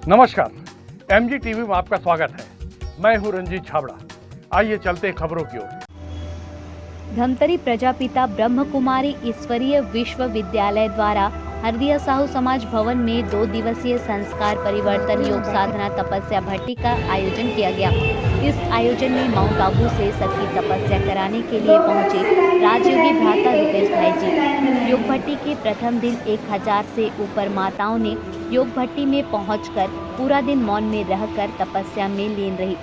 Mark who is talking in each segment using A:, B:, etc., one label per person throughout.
A: नमस्कार, MG TV में आपका स्वागत है। मैं हूं रंजीत छाबड़ा। आइए चलते हैं खबरों की ओर।
B: धमतरी प्रजापिता ब्रह्म कुमारी ईश्वरीय विश्वविद्यालय द्वारा हरदिया साहू समाज भवन में 2 दिवसीय संस्कार परिवर्तन योग साधना तपस्या भट्टी का आयोजन किया गया। इस आयोजन में माउंट आबू से सखी तपस्या कराने के लिए पहुंचे राजयोगी भ्राता रूपेश भाई जी। योग भट्टी के प्रथम दिन 1000 से ऊपर माताओं ने योग भट्टी में पहुंचकर पूरा दिन मौन में रहकर तपस्या में लीन रही।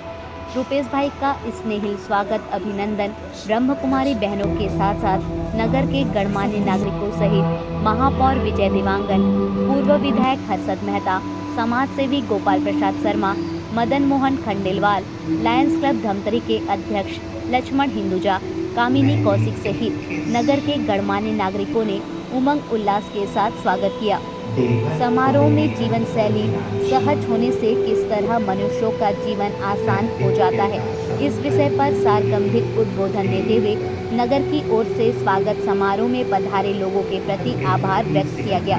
B: रूपेश भाई का स्नेहिल स्वागत अभिनंदन ब्रह्म कुमारी बहनों के साथ साथ नगर के गणमान्य नागरिकों सहित महापौर विजय देवांगन, पूर्व विधायक हर्षद मेहता, समाज सेवी गोपाल प्रसाद शर्मा, मदन मोहन खंडेलवाल, लायंस क्लब धमतरी के अध्यक्ष लक्ष्मण हिंदुजा, कामिनी कौशिक सहित नगर के गणमान्य नागरिकों ने उमंग उल्लास के साथ स्वागत किया। समारोह में जीवन शैली सहज होने से किस तरह मनुष्यों का जीवन आसान हो जाता है, इस विषय पर सारगंभीर उद्बोधन देते हुए नगर की ओर से स्वागत समारोह में पधारे लोगों के प्रति आभार व्यक्त किया गया।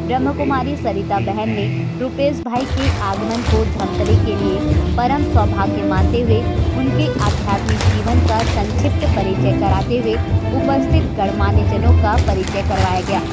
B: ब्रह्म कुमारी सरिता बहन ने रूपेश भाई के आगमन को धमतरी के लिए परम सौभाग्य मानते हुए उनके आध्यात्मिक जीवन का संक्षिप्त परिचय कराते हुए उपस्थित गणमान्य जनों का परिचय करवाया गया।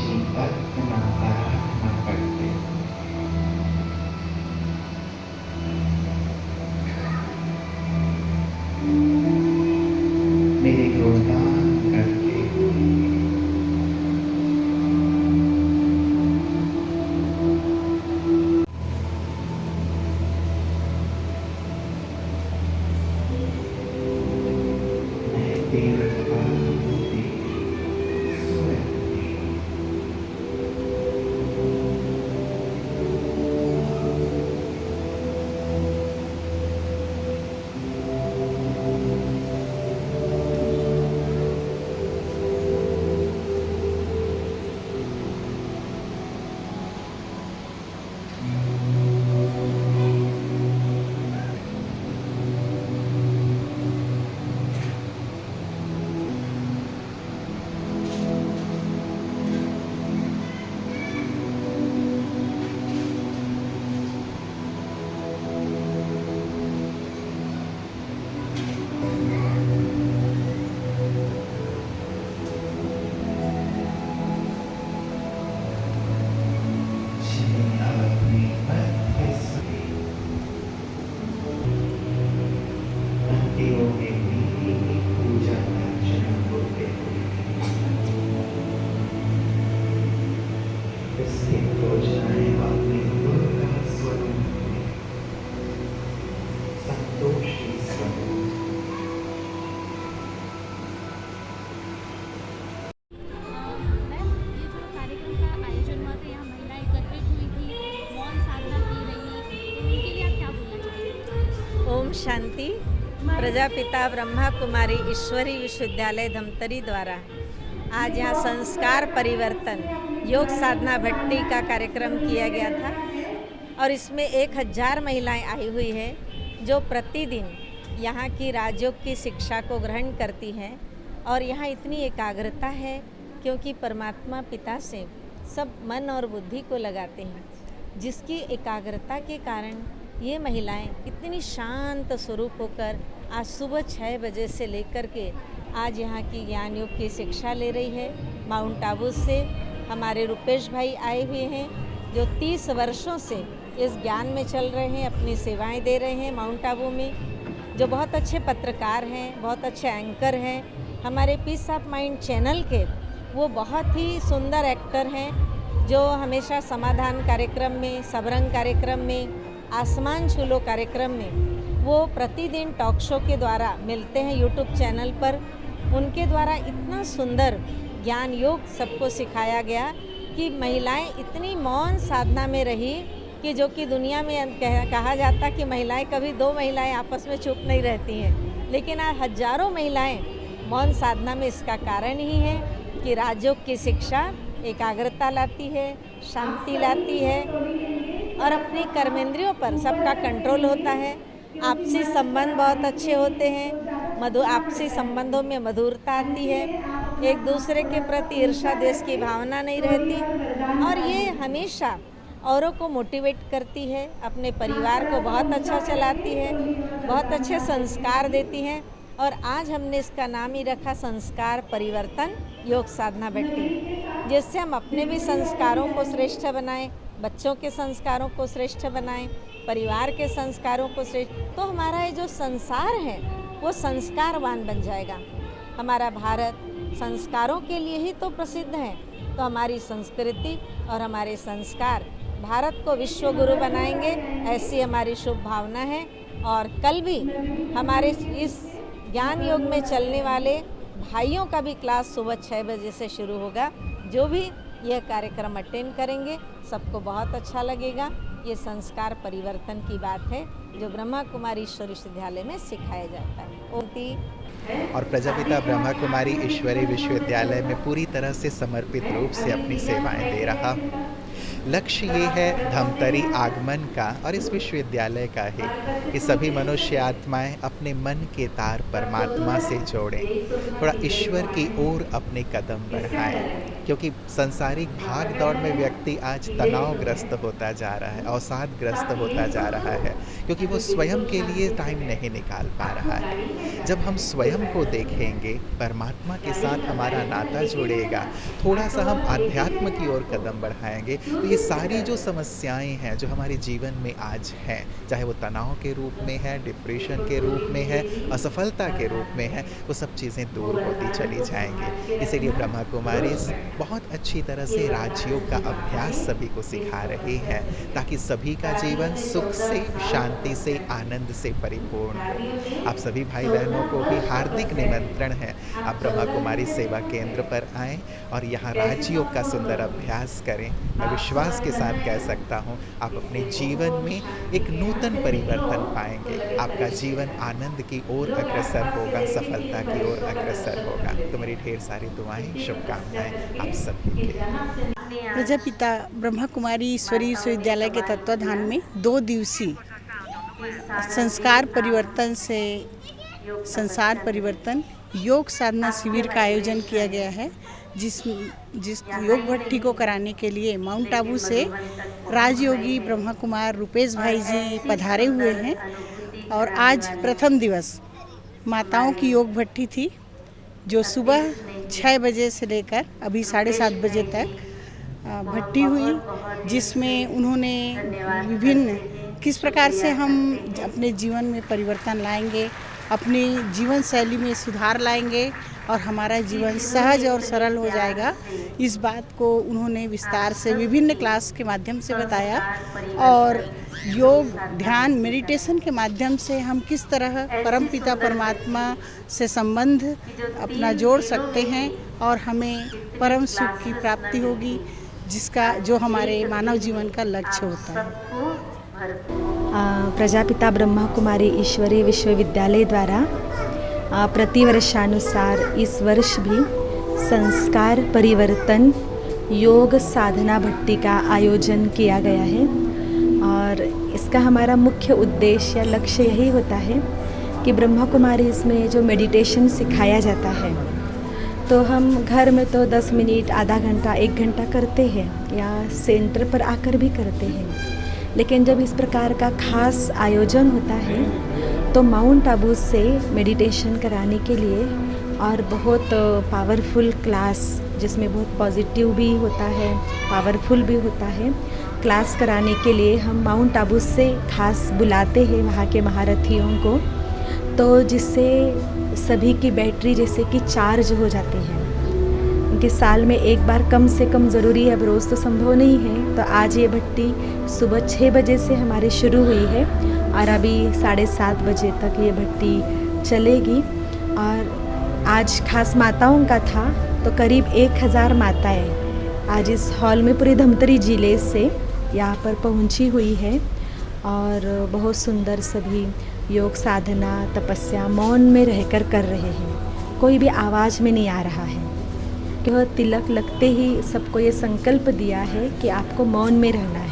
C: Cinta sementara nafasnya मेरे गुणगान करके मैं देवता
D: ओम शांति। प्रजापिता ब्रह्मा कुमारी ईश्वरी विश्वविद्यालय धमतरी द्वारा आज यहाँ संस्कार परिवर्तन योग साधना भट्टी का कार्यक्रम किया गया था और इसमें 1000 महिलाएं आई हुई है जो प्रतिदिन यहाँ की राजयोग की शिक्षा को ग्रहण करती हैं और यहाँ इतनी एकाग्रता है क्योंकि परमात्मा पिता से सब मन और बुद्धि को लगाते हैं, जिसकी एकाग्रता के कारण ये महिलाएं इतनी शांत स्वरूप होकर आज सुबह 6 बजे से लेकर के आज यहाँ की ज्ञान योग की शिक्षा ले रही है। माउंट आबू से हमारे रुपेश भाई आए हुए हैं जो 30 वर्षों से इस ज्ञान में चल रहे हैं, अपनी सेवाएं दे रहे हैं माउंट आबू में, जो बहुत अच्छे पत्रकार हैं, बहुत अच्छे एंकर हैं। हमारे पीस ऑफ माइंड चैनल के वो बहुत ही सुंदर एक्टर हैं जो हमेशा समाधान कार्यक्रम में, सबरंग कार्यक्रम में, आसमान छूलो कार्यक्रम में वो प्रतिदिन टॉक शो के द्वारा मिलते हैं यूट्यूब चैनल पर। उनके द्वारा इतना सुंदर ज्ञान योग सबको सिखाया गया कि महिलाएं इतनी मौन साधना में रही कि जो कि दुनिया में कहा जाता कि महिलाएं कभी 2 महिलाएं आपस में चुप नहीं रहती हैं, लेकिन आज हजारों महिलाएं मौन साधना में। इसका कारण ही है कि राजयोग की शिक्षा एकाग्रता लाती है, शांति लाती है और अपनी कर्मेंद्रियों पर सबका कंट्रोल होता है। आपसी संबंध बहुत अच्छे होते हैं, आपसी संबंधों में मधुरता आती है, एक दूसरे के प्रति ईर्ष्या द्वेष की भावना नहीं रहती और ये हमेशा औरों को मोटिवेट करती है, अपने परिवार को बहुत अच्छा चलाती है, बहुत अच्छे संस्कार देती हैं। और आज हमने इसका नाम ही रखा संस्कार परिवर्तन योग साधना भट्टी, जिससे हम अपने भी संस्कारों को श्रेष्ठ बनाएं, बच्चों के संस्कारों को श्रेष्ठ बनाएं, परिवार के संस्कारों को श्रेष्ठ, तो हमारा ये जो संसार है वो संस्कारवान बन जाएगा। हमारा भारत संस्कारों के लिए ही तो प्रसिद्ध है, तो हमारी संस्कृति और हमारे संस्कार भारत को विश्व गुरु बनाएंगे, ऐसी हमारी शुभ भावना है। और कल भी हमारे इस ज्ञान योग में चलने वाले भाइयों का भी क्लास सुबह 6 बजे से शुरू होगा। जो भी यह कार्यक्रम अटेंड करेंगे सबको बहुत अच्छा लगेगा। ये संस्कार परिवर्तन की बात है जो ब्रह्मा कुमारी ईश्वरी विश्वविद्यालय में सिखाया जाता है।
E: और प्रजापिता ब्रह्मा कुमारी ईश्वरी विश्वविद्यालय में पूरी तरह से समर्पित रूप से अपनी सेवाएं दे रहा हूँ। लक्ष्य ये है धमतरी आगमन का और इस विश्वविद्यालय का ही कि सभी मनुष्य आत्माएं अपने मन के तार परमात्मा से जोड़ें, थोड़ा ईश्वर की ओर अपने कदम बढ़ाएं, क्योंकि संसारिक भाग दौड़ में व्यक्ति आज तनावग्रस्त होता जा रहा है, अवसादग्रस्त होता जा रहा है, क्योंकि वो स्वयं के लिए टाइम नहीं निकाल पा रहा है। जब हम स्वयं को देखेंगे, परमात्मा के साथ हमारा नाता जुड़ेगा, थोड़ा सा हम आध्यात्म की ओर कदम बढ़ाएंगे, तो ये सारी जो समस्याएं हैं जो हमारे जीवन में आज हैं, चाहे वो तनाव के रूप में है, डिप्रेशन के रूप में है, असफलता के रूप में है, वो सब चीज़ें दूर होती चली जाएंगी। इसीलिए ब्रह्मा कुमारी बहुत अच्छी तरह से राजयोग का अभ्यास सभी को सिखा रही है, ताकि सभी का जीवन सुख से, शांति से, आनंद से परिपूर्ण हो। आप सभी भाई बहनों को भी हार्दिक निमंत्रण है, आप ब्रह्मा कुमारी सेवा केंद्र पर आएँ और यहाँ राजयोग का सुंदर अभ्यास करें। मैं विश्वास के साथ कह सकता हूँ आप अपने जीवन में एक नूतन परिवर्तन पाएंगे। आपका जीवन आनंद की ओर अग्रसर होगा, सफलता की ओर अग्रसर होगा। तो मेरी ढेर सारी दुआएं, शुभकामनाएं आप सभी के।
F: प्रजापिता ब्रह्मा कुमारी ईश्वरी विश्वविद्यालय के तत्वाधान में 2 दिवसीय संस्कार परिवर्तन योग साधना शिविर का आयोजन किया गया है, जिस योग भट्टी को कराने के लिए माउंट आबू से राजयोगी ब्रह्मा कुमार रुपेश भाई जी पधारे हुए हैं। और आज प्रथम दिवस माताओं की योग भट्टी थी, जो सुबह 6 बजे से लेकर अभी 7:30 बजे तक भट्टी हुई, जिसमें उन्होंने विभिन्न किस प्रकार से हम अपने जीवन में परिवर्तन लाएंगे, अपनी जीवन शैली में सुधार लाएंगे और हमारा जीवन सहज और सरल हो जाएगा, इस बात को उन्होंने विस्तार से विभिन्न क्लास के माध्यम से बताया। और योग, ध्यान, मेडिटेशन के माध्यम से हम किस तरह परमपिता परमात्मा से संबंध अपना जोड़ सकते हैं और हमें परम सुख की प्राप्ति होगी, जो हमारे मानव जीवन का लक्ष्य होता है।
G: प्रजापिता ब्रह्मा कुमारी ईश्वरीय विश्वविद्यालय द्वारा प्रतिवर्षानुसार इस वर्ष भी संस्कार परिवर्तन योग साधना भट्टी का आयोजन किया गया है। और इसका हमारा मुख्य उद्देश्य या लक्ष्य यही होता है कि ब्रह्मा कुमारी इसमें जो मेडिटेशन सिखाया जाता है, तो हम घर में तो 10 मिनट, आधा घंटा, 1 घंटा करते हैं या सेंटर पर आकर भी करते हैं। लेकिन जब इस प्रकार का खास आयोजन होता है तो माउंट आबू से मेडिटेशन कराने के लिए और बहुत पावरफुल क्लास, जिसमें बहुत पॉजिटिव भी होता है, पावरफुल भी होता है, क्लास कराने के लिए हम माउंट आबू से खास बुलाते हैं वहाँ के महारथियों को, तो जिससे सभी की बैटरी जैसे कि चार्ज हो जाती है। क्योंकि साल में एक बार कम से कम ज़रूरी है, अब रोज़ तो संभव नहीं है। तो आज ये भट्टी सुबह 6 बजे से हमारी शुरू हुई है और अभी 7:30 बजे तक ये भट्टी चलेगी। और आज खास माताओं का था, तो करीब 1000 माताएं आज इस हॉल में पूरे धमतरी ज़िले से यहाँ पर पहुँची हुई है और बहुत सुंदर सभी योग साधना तपस्या मौन में रहकर कर रहे हैं। कोई भी आवाज़ में नहीं आ रहा है। केवल तिलक लगते ही सबको ये संकल्प दिया है कि आपको मौन में रहना है।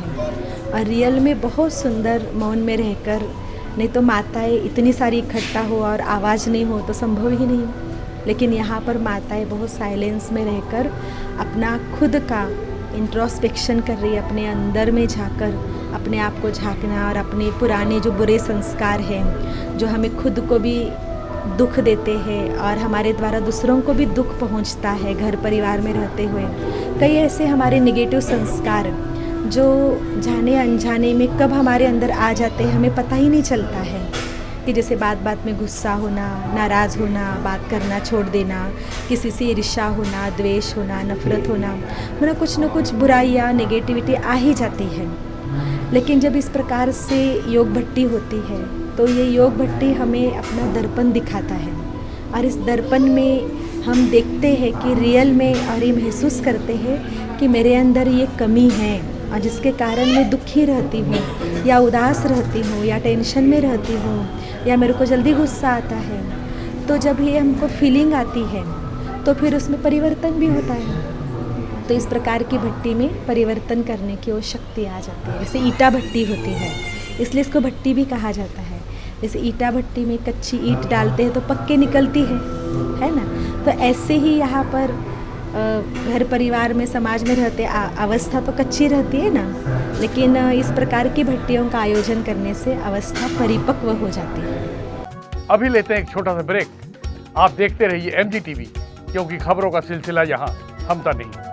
G: और रियल में बहुत सुंदर मौन में रहकर, नहीं तो माताएं इतनी सारी इकट्ठा हो और आवाज़ नहीं हो तो संभव ही नहीं। लेकिन यहाँ पर माताएं बहुत साइलेंस में रहकर अपना खुद का इंट्रोस्पेक्शन कर रही है, अपने अंदर में जाकर अपने आप को झांकना और अपने पुराने जो बुरे संस्कार हैं, जो हमें खुद को भी दुख देते हैं और हमारे द्वारा दूसरों को भी दुख पहुंचता है घर परिवार में रहते हुए, कई ऐसे हमारे नेगेटिव संस्कार जो जाने अनजाने में कब हमारे अंदर आ जाते हैं हमें पता ही नहीं चलता है। कि जैसे बात बात में गुस्सा होना, नाराज़ होना, बात करना छोड़ देना, किसी से ईर्ष्या होना, द्वेष होना, नफरत होना, मतलब कुछ न कुछ बुराइयाँ नेगेटिविटी आ ही जाती है। लेकिन जब इस प्रकार से योग भट्टी होती है तो ये योग भट्टी हमें अपना दर्पण दिखाता है और इस दर्पण में हम देखते हैं कि रियल में, और ये महसूस करते हैं कि मेरे अंदर ये कमी है और जिसके कारण मैं दुखी रहती हूँ या उदास रहती हूँ या टेंशन में रहती हूँ या मेरे को जल्दी गुस्सा आता है। तो जब ये हमको फीलिंग आती है तो फिर उसमें परिवर्तन भी होता है। तो इस प्रकार की भट्टी में परिवर्तन करने की वो शक्ति आ जाती है। जैसे ईटा भट्टी होती है, इसलिए इसको भट्टी भी कहा जाता है। जैसे ईटा भट्टी में कच्ची ईंट डालते हैं तो पक्के निकलती है ना। तो ऐसे ही यहाँ पर घर परिवार में, समाज में रहते अवस्था तो कच्ची रहती है ना, लेकिन इस प्रकार की भट्टियों का आयोजन करने से अवस्था परिपक्व हो जाती है।
A: अभी लेते हैं एक छोटा सा ब्रेक। आप देखते रहिए MG TV, क्योंकि खबरों का सिलसिला यहाँ थमता नहीं।